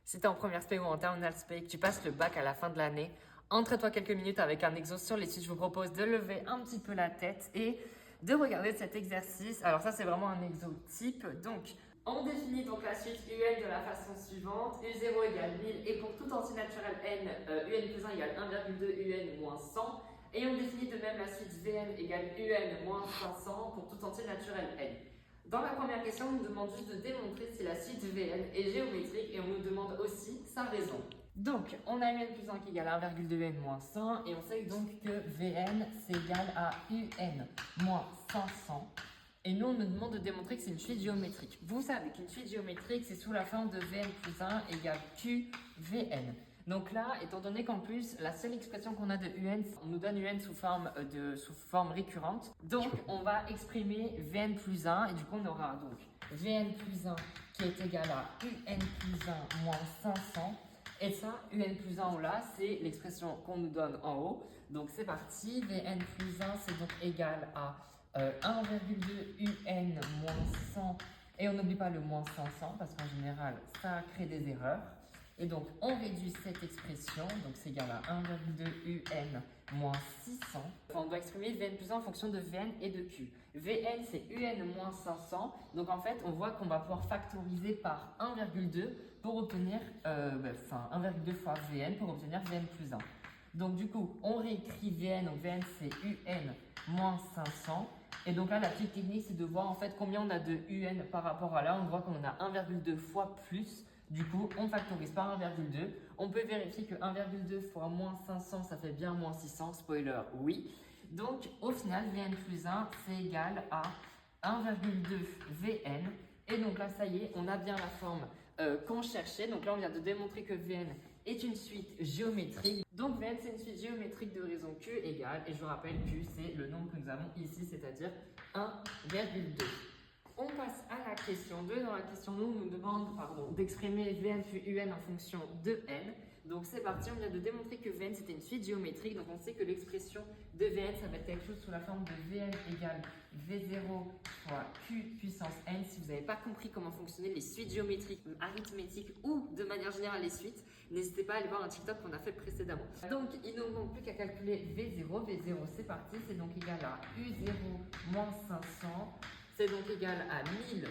Si tu es en première spé ou en terminale spé, que tu passes le bac à la fin de l'année, entre-toi quelques minutes avec un exo sur les suites. Je vous propose de lever un petit peu la tête et de regarder cet exercice. Alors ça, c'est vraiment un exo type. Donc, on définit donc la suite UN de la façon suivante. U0 égale 1000 et pour tout entier naturel n, UN plus 1 égale 1,2 UN moins 100. Et on définit de même la suite Vn égale UN moins 500 pour tout entier naturel n. Dans la première question, on nous demande juste de démontrer si la suite Vn est géométrique et on nous demande aussi sa raison. Donc, on a UN plus 1 qui égale 1,2 UN moins 100 et on sait donc que Vn c'est égal à UN moins 500. Et nous, on nous demande de démontrer que c'est une suite géométrique. Vous savez qu'une suite géométrique, c'est sous la forme de Vn plus 1 égale QVn. Donc là, étant donné qu'en plus, la seule expression qu'on a de UN, on nous donne UN sous forme récurrente. Donc, on va exprimer Vn plus 1 et du coup, on aura donc Vn plus 1 qui est égal à UN plus 1 moins 500. Et ça, UN plus 1, on l'a, c'est l'expression qu'on nous donne en haut. Donc, c'est parti. Vn plus 1, c'est donc égal à 1,2 UN moins 100. Et on n'oublie pas le moins 500 parce qu'en général, ça crée des erreurs. Et donc, on réduit cette expression, donc c'est égal à 1,2 UN moins 600. On doit exprimer Vn plus 1 en fonction de Vn et de Q. Vn, c'est UN moins 500. Donc, en fait, on voit qu'on va pouvoir factoriser par 1,2 pour obtenir, 1,2 fois Vn pour obtenir Vn plus 1. Donc, du coup, on réécrit Vn, donc Vn, c'est UN moins 500. Et donc là, la petite technique, c'est de voir en fait combien on a de UN par rapport à là. On voit qu'on a 1,2 fois plus. Du coup, on factorise par 1,2. On peut vérifier que 1,2 fois moins 500, ça fait bien moins 600. Spoiler, oui. Donc, au final, Vn plus 1, c'est égal à 1,2 Vn. Et donc là, ça y est, on a bien la forme qu'on cherchait. Donc là, on vient de démontrer que Vn est une suite géométrique. Donc Vn, c'est une suite géométrique de raison Q égale, et je vous rappelle, Q, c'est le nombre que nous avons ici, c'est-à-dire 1,2. On passe à la question 2. Dans la question 2, on nous demande d'exprimer Vn plus Un en fonction de n. Donc c'est parti, on vient de démontrer que Vn c'était une suite géométrique. Donc on sait que l'expression de Vn, ça va être quelque chose sous la forme de Vn égale V0 fois Q puissance n. Si vous n'avez pas compris comment fonctionnaient les suites géométriques, arithmétiques ou de manière générale les suites, n'hésitez pas à aller voir un TikTok qu'on a fait précédemment. Donc il ne nous manque plus qu'à calculer V0. V0 c'est parti, c'est donc égal à U0 moins 500. C'est donc égal à 1000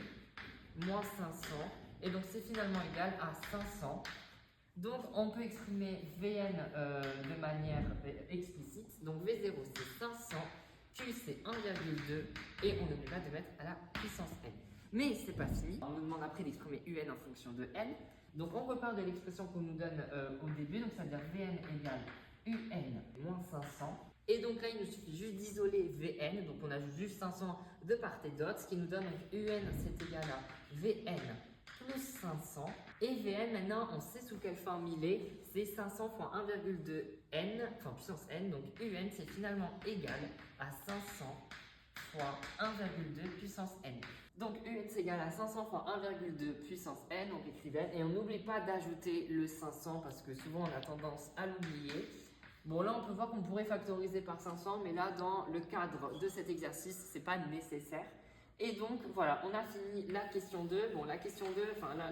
moins 500. Et donc, c'est finalement égal à 500. Donc, on peut exprimer Vn de manière explicite. Donc, V0, c'est 500. Q, c'est 1,2. Et on n'oublie pas de mettre à la puissance n. Mais ce n'est pas fini. On nous demande après d'exprimer Un en fonction de n. Donc, on repart de l'expression qu'on nous donne au début. Donc, ça veut dire Vn égale Un moins 500. Et donc là, il nous suffit juste d'isoler Vn, donc on ajoute juste 500 de part et d'autre, ce qui nous donne donc Un, c'est égal à Vn plus 500. Et Vn, maintenant, on sait sous quelle forme il est, c'est 500 fois 1,2 n, enfin puissance n, donc Un, c'est finalement égal à 500 fois 1,2 puissance n. Donc Un, c'est égal à 500 fois 1,2 puissance n, donc écrivez n, et on n'oublie pas d'ajouter le 500 parce que souvent on a tendance à l'oublier. Bon, là, on peut voir qu'on pourrait factoriser par 500, mais là, dans le cadre de cet exercice, ce n'est pas nécessaire. Et donc, voilà, on a fini la question 2. Bon, la question 2,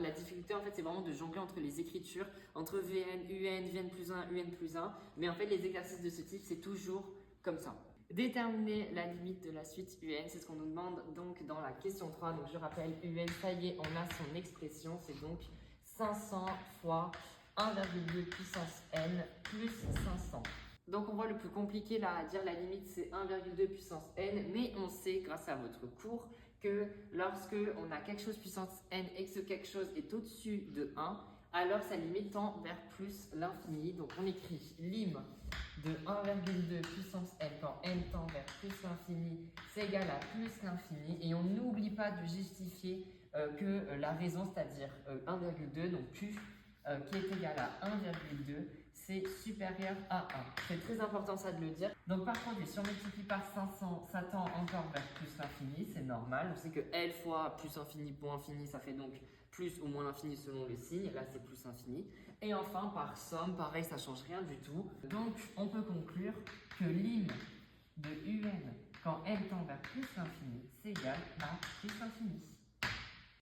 la difficulté, en fait, c'est vraiment de jongler entre les écritures, entre Vn, Un, Vn plus 1, Un plus 1. Mais en fait, les exercices de ce type, c'est toujours comme ça. Déterminer la limite de la suite Un, c'est ce qu'on nous demande donc dans la question 3. Donc, je rappelle, Un, ça y est, on a son expression, c'est donc 500 fois 1,2 puissance n plus 500. Donc on voit le plus compliqué là à dire la limite c'est 1,2 puissance n, mais on sait grâce à votre cours que lorsque on a quelque chose puissance n et que ce quelque chose est au-dessus de 1, alors sa limite tend vers plus l'infini. Donc on écrit lim de 1,2 puissance n quand n tend vers plus l'infini, c'est égal à plus l'infini. Et on n'oublie pas de justifier que la raison, c'est-à-dire 1,2, donc Q, qui est égal à 1,2, c'est supérieur à 1. C'est très important ça de le dire. Donc par contre, si on multiplie par 500, ça tend encore vers plus l'infini, c'est normal. On sait que L fois plus infini pour infini, ça fait donc plus ou moins l'infini selon le signe. Là, c'est plus infini. Et enfin, par somme, pareil, ça change rien du tout. Donc, on peut conclure que lim de Un quand n tend vers plus l'infini, c'est égal à plus l'infini.